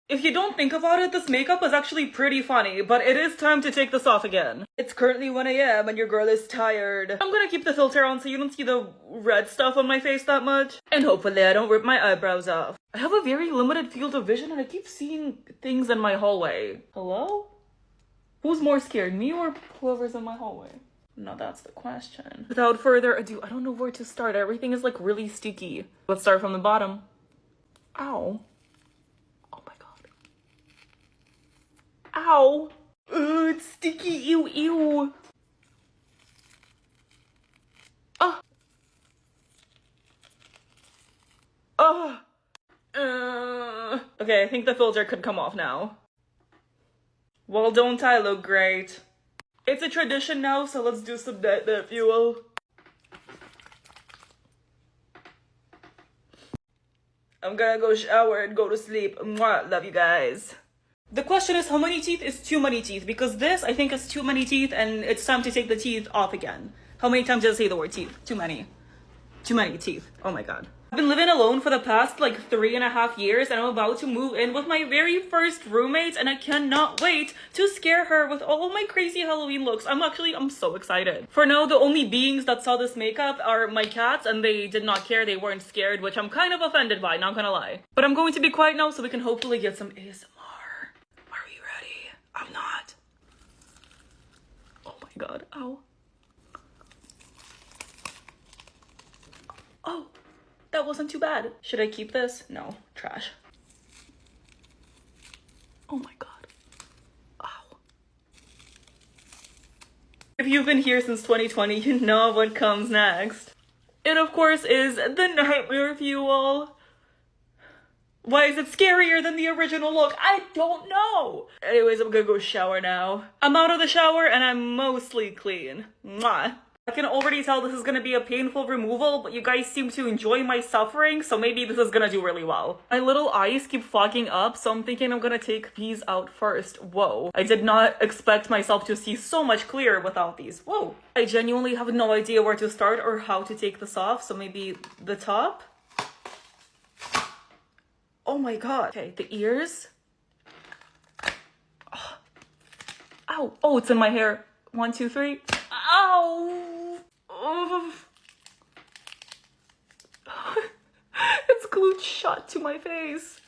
If you don't think about it, this makeup is actually pretty funny, but it is time to take this off again. It's currently 1 a.m. and your girl is tired. I'm gonna keep the filter on so you don't see the red stuff on my face that much. And hopefully I don't rip my eyebrows off. I have a very limited field of vision and I keep seeing things in my hallway. Hello? Who's more scared, me or whoever's in my hallway? No, that's the question. Without further ado, I don't know where to start. Everything is like really sticky. Let's start from the bottom. Ow. Oh my god. Ow. Ugh, it's sticky. Ew, ew. Oh. Oh. Okay, I think the filter could come off now. Well, don't I look great? It's a tradition now, so let's do some net fuel. I'm gonna go shower and go to sleep. Mwah, love you guys. The question is, how many teeth is too many teeth? Because this, I think, is too many teeth and it's time to take the teeth off again. How many times did I say the word teeth? Too many. Too many teeth. Oh my god. I've been living alone for the past like 3.5 years and I'm about to move in with my very first roommate and I cannot wait to scare her with all my crazy Halloween looks. I'm so excited. For now, the only beings that saw this makeup are my cats and they did not care. They weren't scared, which I'm kind of offended by, not gonna lie. But I'm going to be quiet now so we can hopefully get some ASMR. Are we ready? I'm not. Oh my god. Ow. Oh. That wasn't too bad. Should I keep this? No, trash. Oh my god. Ow. If you've been here since 2020, you know what comes next. It of course is the nightmare fuel. Why is it scarier than the original look? I don't know. Anyways, I'm gonna go shower now. I'm out of the shower and I'm mostly clean. Mwah. I can already tell this is gonna be a painful removal, but you guys seem to enjoy my suffering, so maybe this is gonna do really well. My little eyes keep fogging up, so I'm thinking I'm gonna take these out first. Whoa. I did not expect myself to see so much clearer without these. Whoa. I genuinely have no idea where to start or how to take this off, so maybe the top? Oh my god. Okay, the ears. Oh. Ow. Oh, it's in my hair. 1, 2, 3. Ow. Oh. It's glued shut to my face.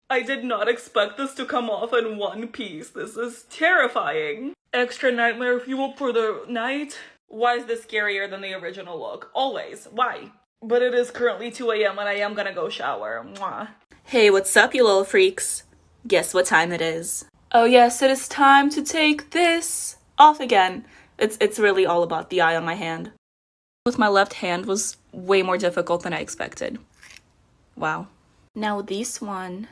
I did not expect this to come off in one piece. This is terrifying. Extra nightmare fuel for the night. Why is this scarier than the original look? Always. Why? But it is currently 2 a.m. and I am gonna go shower. Mwah. Hey, what's up, you little freaks? Guess what time it is? Oh yes, it is time to take this off again. It's really all about the eye on my hand. With my left hand was way more difficult than I expected. Wow. Now this one.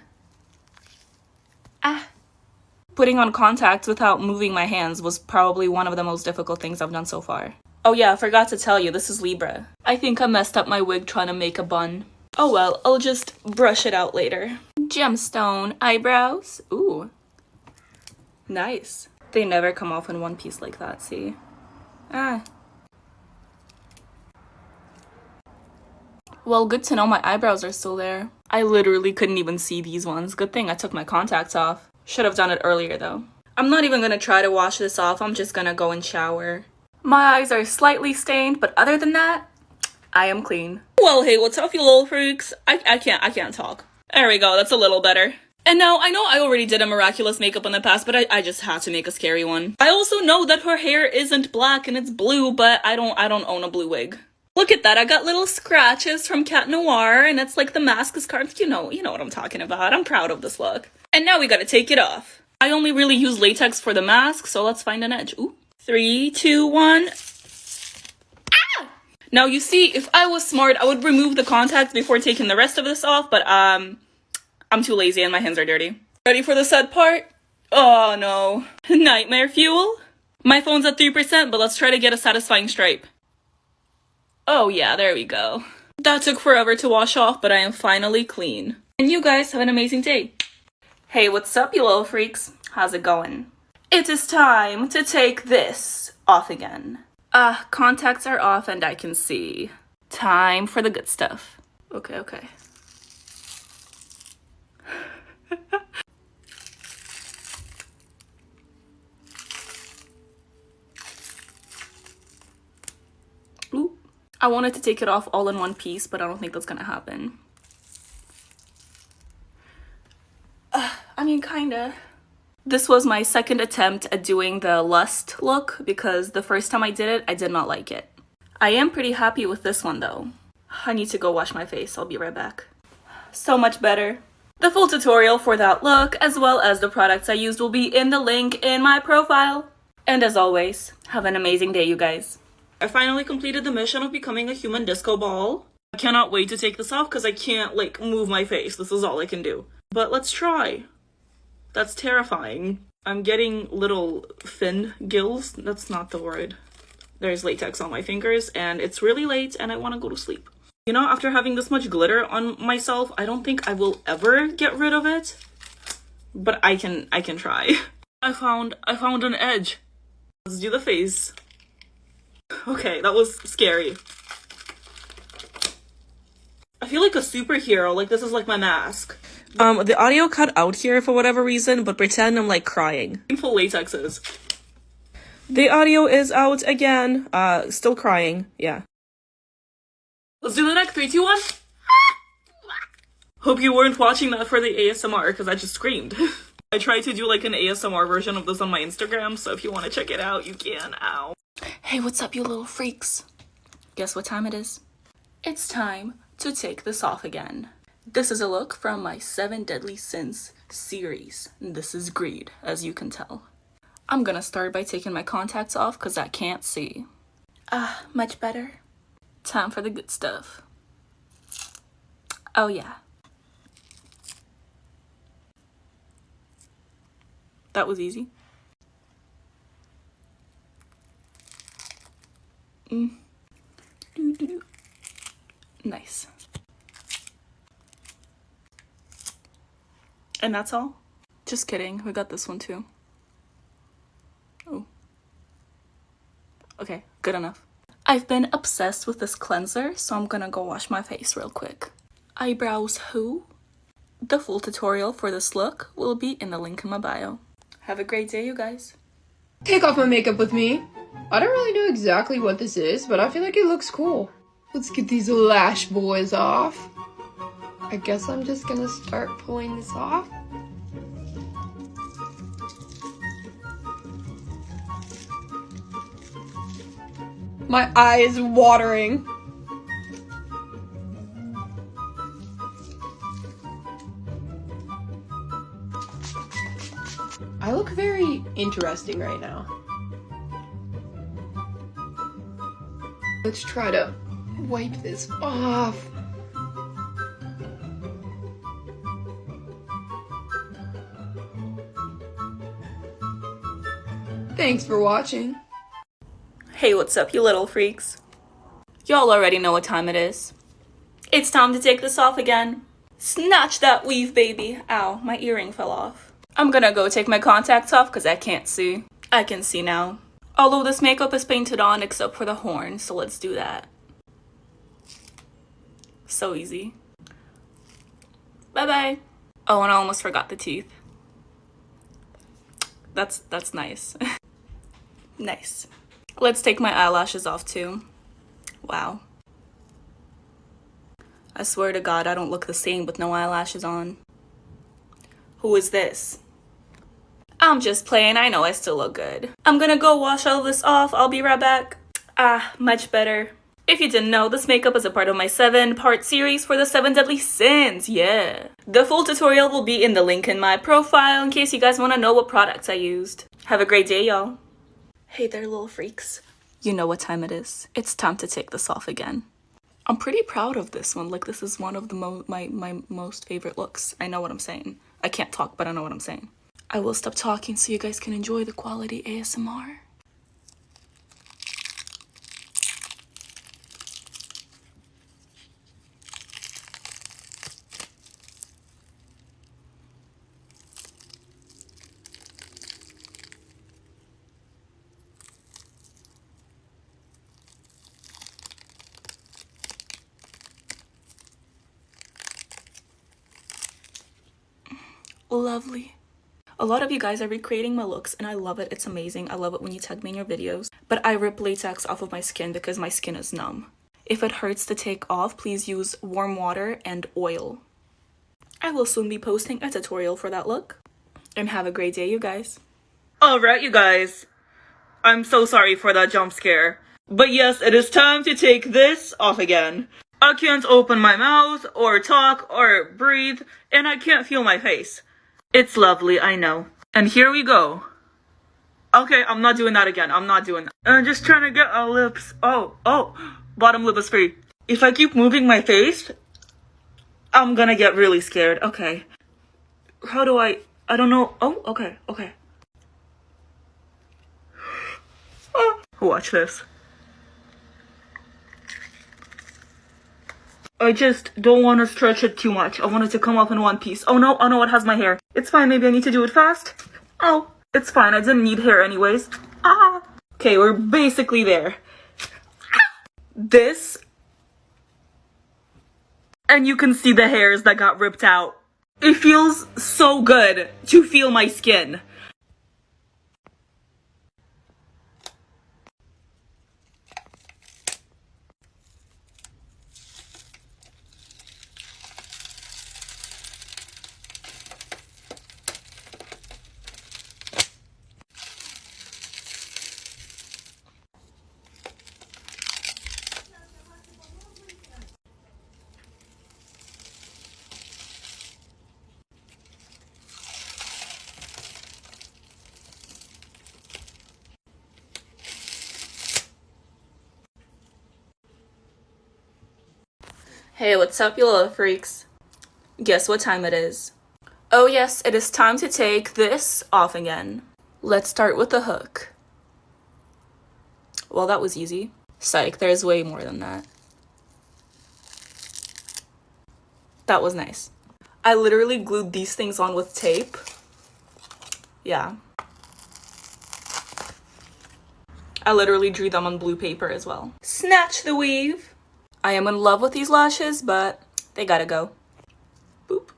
Putting on contacts without moving my hands was probably one of the most difficult things I've done so far. Oh yeah, I forgot to tell you, this is Libra. I think I messed up my wig trying to make a bun. Oh well, I'll just brush it out later. Gemstone eyebrows. Ooh. Nice. They never come off in one piece like that, see? Well, good to know my eyebrows are still there. I literally couldn't even see these ones. Good thing I took my contacts off. Should have done it earlier though. I'm not even gonna try to wash this off. I'm just gonna go and shower. My eyes are slightly stained, but other than that, I am clean. Well, hey, what's up, you little freaks? I can't talk. There we go, that's a little better. And now, I know I already did a miraculous makeup in the past, but I just had to make a scary one. I also know that her hair isn't black and it's blue, but I don't own a blue wig. Look at that, I got little scratches from Cat Noir, and it's like the mask is carved. You know what I'm talking about. I'm proud of this look. And now we gotta take it off. I only really use latex for the mask, so let's find an edge. Ooh. 3, 2, 1. Ah! Now you see, if I was smart, I would remove the contacts before taking the rest of this off, but I'm too lazy and my hands are dirty. Ready for the sad part? Oh no. Nightmare fuel? My phone's at 3%, but let's try to get a satisfying stripe. Oh yeah, there we go. That took forever to wash off, but I am finally clean. And you guys have an amazing day. Hey, what's up, you little freaks? How's it going? It is time to take this off again. Contacts are off and I can see. Time for the good stuff. Okay. Ooh. I wanted to take it off all in one piece, but I don't think that's gonna happen. I mean, kinda. This was my second attempt at doing the Lust look because the first time I did it, I did not like it. I am pretty happy with this one though. I need to go wash my face. I'll be right back. So much better. The full tutorial for that look, as well as the products I used, will be in the link in my profile. And as always, have an amazing day, you guys. I finally completed the mission of becoming a human disco ball. I cannot wait to take this off because I can't, like, move my face. This is all I can do. But let's try. That's terrifying. I'm getting little fin gills. That's not the word. There's latex on my fingers and it's really late and I want to go to sleep. You know, after having this much glitter on myself, I don't think I will ever get rid of it. But I can try. I found an edge. Let's do the face. Okay, that was scary. I feel like a superhero. Like, this is like my mask. The audio cut out here for whatever reason, but pretend I'm like crying. Painful latexes. The audio is out again. Still crying. Yeah. Let's do the next 3, 2, 1. Hope you weren't watching that for the ASMR because I just screamed. I tried to do like an ASMR version of this on my Instagram, so if you want to check it out, you can. Ow. Hey, what's up, you little freaks? Guess what time it is? It's time to take this off again. This is a look from my 7 Deadly Sins series. This is greed, as you can tell. I'm gonna start by taking my contacts off because I can't see. Much better. Time for the good stuff. Oh yeah. That was easy. Nice. And that's all? Just kidding, we got this one too. Oh. Okay, good enough. I've been obsessed with this cleanser, so I'm gonna go wash my face real quick. Eyebrows who? The full tutorial for this look will be in the link in my bio. Have a great day, you guys. Take off my makeup with me. I don't really know exactly what this is, but I feel like it looks cool. Let's get these lash boys off. I guess I'm just gonna start pulling this off. My eye is watering. I look very interesting right now. Let's try to wipe this off. Thanks for watching. Hey, what's up, you little freaks? Y'all already know what time it is. It's time to take this off again. Snatch that weave, baby. Ow, my earring fell off. I'm gonna go take my contacts off because I can't see. I can see now. Although this makeup is painted on except for the horn, so let's do that. So easy. Bye-bye. Oh, and I almost forgot the teeth. That's nice. Nice. Let's take my eyelashes off too. Wow. I swear to God, I don't look the same with no eyelashes on. Who is this? I'm just playing, I know I still look good. I'm gonna go wash all this off, I'll be right back. Much better. If you didn't know, this makeup is a part of my 7-part series for the 7 Deadly Sins, yeah. The full tutorial will be in the link in my profile in case you guys wanna know what products I used. Have a great day, y'all. Hey there, little freaks. You know what time it is. It's time to take this off again. I'm pretty proud of this one. Like, this is one of the my most favorite looks. I know what I'm saying. I can't talk, but I know what I'm saying. I will stop talking so you guys can enjoy the quality ASMR. Lovely. A lot of you guys are recreating my looks and I love it. It's amazing. I love it when you tag me in your videos. But I rip latex off of my skin because my skin is numb. If it hurts to take off, please use warm water and oil. I will soon be posting a tutorial for that look. And have a great day, you guys. Alright, you guys. I'm so sorry for that jump scare. But yes, it is time to take this off again. I can't open my mouth, or talk, or breathe, and I can't feel my face. It's lovely, I know. And here we go. Okay, I'm not doing that again. I'm not doing that. I'm just trying to get our lips. Oh, bottom lip is free. If I keep moving my face, I'm gonna get really scared. Okay. How do I don't know. Oh, okay. Watch this. I just don't want to stretch it too much. I want it to come off in one piece. Oh no, it has my hair. It's fine, maybe I need to do it fast. Oh, it's fine, I didn't need hair anyways. Okay, we're basically there. This. And you can see the hairs that got ripped out. It feels so good to feel my skin. Hey, what's up, you little freaks? Guess what time it is? Oh yes, it is time to take this off again. Let's start with the hook. Well, that was easy. Psych, there's way more than that. That was nice. I literally glued these things on with tape. Yeah. I literally drew them on blue paper as well. Snatch the weave! I am in love with these lashes, but they gotta go. Boop.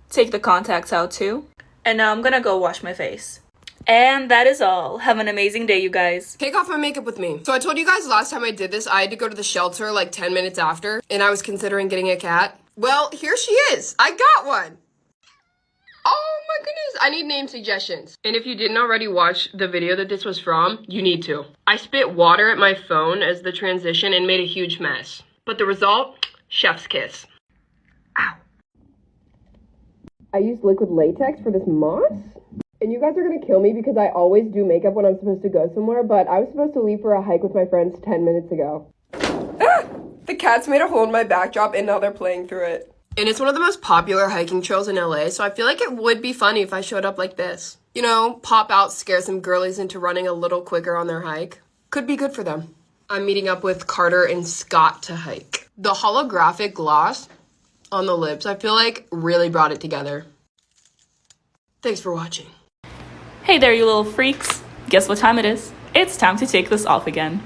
Take the contacts out too. And now I'm gonna go wash my face. And that is all. Have an amazing day, you guys. Take off my makeup with me. So I told you guys last time I did this, I had to go to the shelter like 10 minutes after, and I was considering getting a cat. Well, here she is. I got one. Oh my goodness. I need name suggestions. And if you didn't already watch the video that this was from, you need to. I spit water at my phone as the transition and made a huge mess. But the result, chef's kiss. Ow. I used liquid latex for this moss. And you guys are gonna kill me because I always do makeup when I'm supposed to go somewhere, but I was supposed to leave for a hike with my friends 10 minutes ago. The cats made a hole in my backdrop and now they're playing through it. And it's one of the most popular hiking trails in LA, so I feel like it would be funny if I showed up like this. You know, pop out, scare some girlies into running a little quicker on their hike. Could be good for them. I'm meeting up with Carter and Scott to hike. The holographic gloss on the lips, I feel like really brought it together. Thanks for watching. Hey there, you little freaks. Guess what time it is? It's time to take this off again.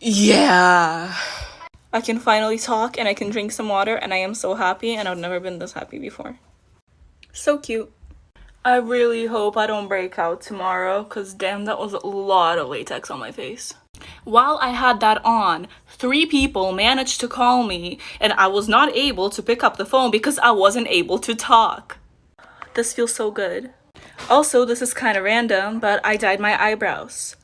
Yeah. I can finally talk and I can drink some water and I am so happy and I've never been this happy before. So cute. I really hope I don't break out tomorrow because damn, that was a lot of latex on my face. While I had that on, 3 people managed to call me and I was not able to pick up the phone because I wasn't able to talk. This feels so good. Also, this is kind of random, but I dyed my eyebrows.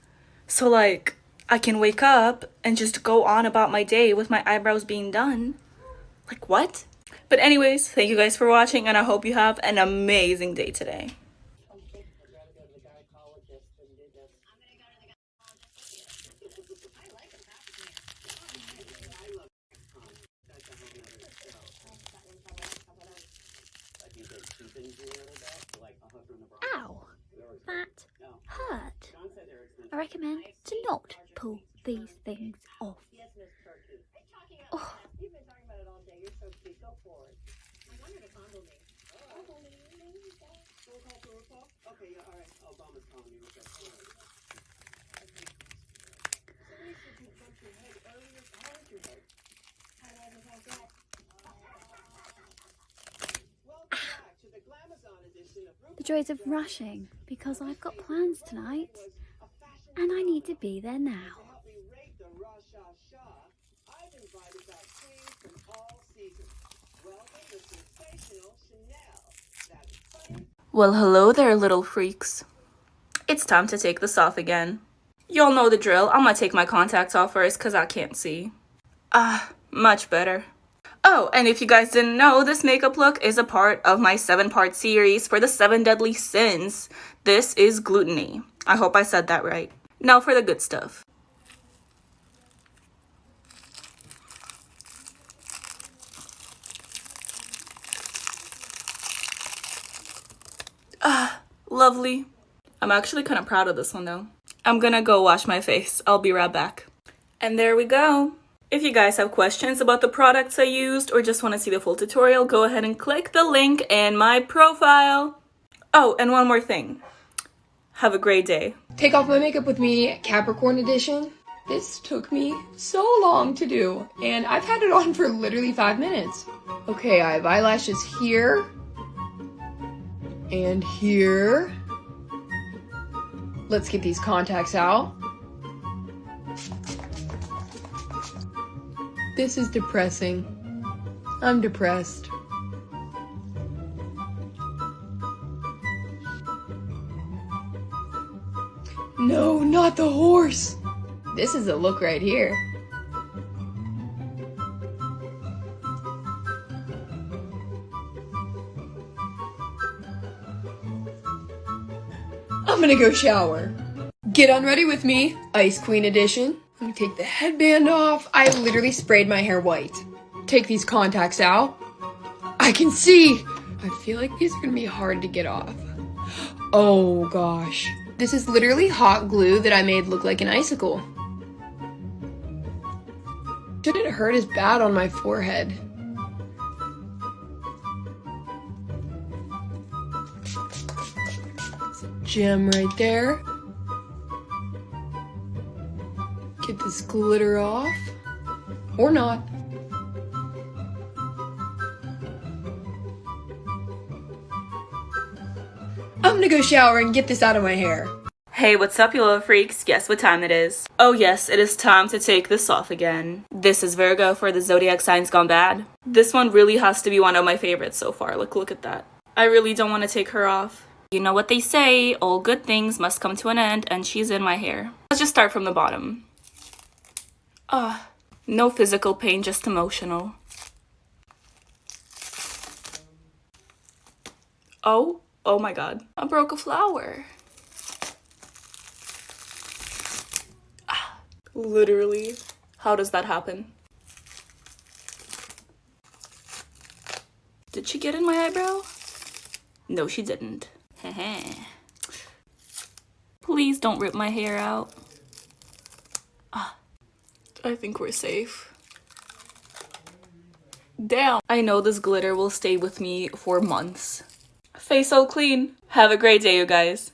So like, I can wake up and just go on about my day with my eyebrows being done. Like, what? But anyways, thank you guys for watching and I hope you have an amazing day today. Ow, that hurt. I recommend to not pull these things off. Oh. The joys of rushing, because I've got plans tonight, and I need to be there now. Well, hello there, little freaks. It's time to take this off again. Y'all know the drill. I'm gonna take my contacts off first because I can't see. Much better. Oh, and if you guys didn't know, this makeup look is a part of my 7-part series for the 7 deadly sins. This is gluttony. I hope I said that right. Now for the good stuff. Lovely. I'm actually kind of proud of this one though. I'm gonna go wash my face. I'll be right back. And there we go. If you guys have questions about the products I used or just want to see the full tutorial, go ahead and click the link in my profile. Oh, and one more thing. Have a great day. Take off my makeup with me, Capricorn edition. This took me so long to do, and I've had it on for literally 5 minutes. Okay, I have eyelashes here and here. Let's get these contacts out. This is depressing. I'm depressed. No, not the horse. This is a look right here. I'm gonna go shower. Get unready with me, Ice Queen edition. I'm gonna take the headband off. I literally sprayed my hair white. Take these contacts out. I can see. I feel like these are gonna be hard to get off. Oh gosh. This is literally hot glue that I made look like an icicle. Didn't hurt as bad on my forehead. Gem right there. Get this glitter off. Or not. I'm gonna go shower and get this out of my hair. Hey, what's up, you little freaks? Guess what time it is? Oh yes, it is time to take this off again. This is Virgo for the zodiac signs gone bad. This one really has to be one of my favorites so far. Look at that. I really don't want to take her off. You know what they say, all good things must come to an end, and she's in my hair. Let's just start from the bottom. No physical pain, just emotional. Oh my god. I broke a flower. Literally. How does that happen? Did she get in my eyebrow? No, she didn't. Please don't rip my hair out. I think we're safe. Damn. I know this glitter will stay with me for months. Face so clean. Have a great day, you guys.